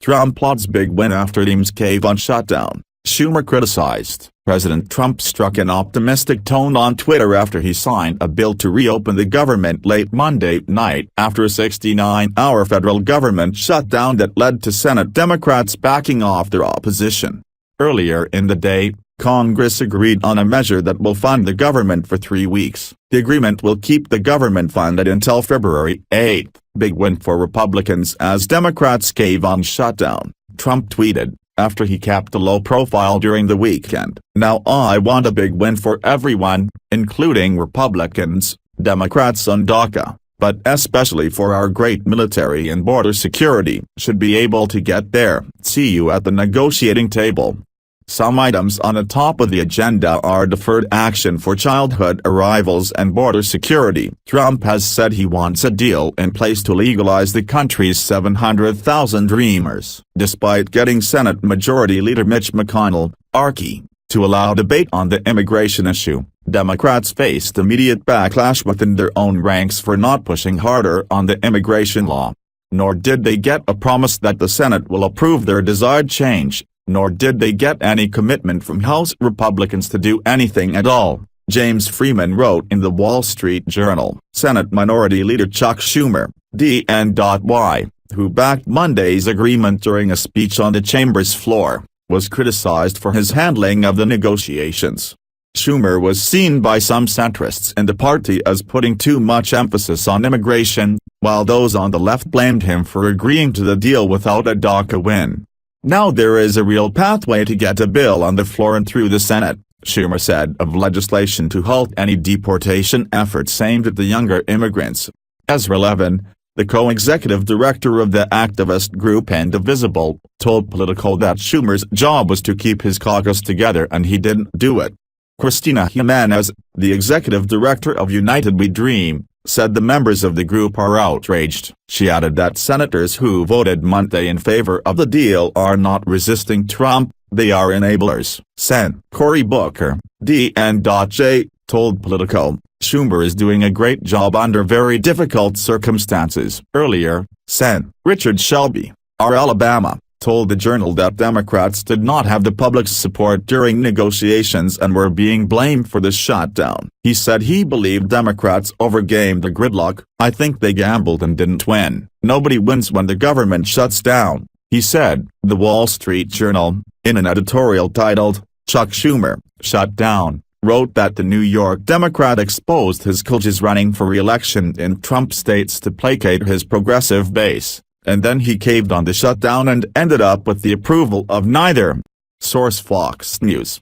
Trump lauds big win after Dems cave on shutdown, Schumer criticized. President Trump struck an optimistic tone on Twitter after he signed a bill to reopen the government late Monday night after a 69-hour federal government shutdown that led to Senate Democrats backing off their opposition. Earlier in the day, Congress agreed on a measure that will fund the government for 3 weeks. The agreement will keep the government funded until February 8. Big win for Republicans as Democrats cave on shutdown, Trump tweeted, after he kept a low profile during the weekend. Now I want a big win for everyone, including Republicans, Democrats on DACA, but especially for our great military and border security. Should be able to get there. See you at the negotiating table. Some items on the top of the agenda are deferred action for childhood arrivals and border security. Trump has said he wants a deal in place to legalize the country's 700,000 Dreamers, despite getting Senate Majority Leader Mitch McConnell, RK, to allow debate on the immigration issue. Democrats faced immediate backlash within their own ranks for not pushing harder on the immigration law. Nor did they get a promise that the Senate will approve their desired change. Nor did they get any commitment from House Republicans to do anything at all, James Freeman wrote in the Wall Street Journal. Senate Minority Leader Chuck Schumer, DNY, who backed Monday's agreement during a speech on the chamber's floor, was criticized for his handling of the negotiations. Schumer was seen by some centrists in the party as putting too much emphasis on immigration, while those on the left blamed him for agreeing to the deal without a DACA win. Now there is a real pathway to get a bill on the floor and through the Senate, Schumer said of legislation to halt any deportation efforts aimed at the younger immigrants. Ezra Levin, the co-executive director of the activist group Indivisible, told Politico that Schumer's job was to keep his caucus together and he didn't do it. Cristina Jimenez, the executive director of United We Dream, said the members of the group are outraged. She added that senators who voted Monday in favor of the deal are not resisting Trump, they are enablers. Sen. Cory Booker, DNJ, told Politico, Schumer is doing a great job under very difficult circumstances. Earlier, Sen. Richard Shelby, R. Alabama, told the Journal that Democrats did not have the public's support during negotiations and were being blamed for the shutdown. He said he believed Democrats overgamed the gridlock. I think they gambled and didn't win. Nobody wins when the government shuts down, he said. The Wall Street Journal, in an editorial titled, Chuck Schumer, Shut Down, wrote that the New York Democrat exposed his coaches running for re-election in Trump states to placate his progressive base. And then he caved on the shutdown and ended up with the approval of neither. Source: Fox News.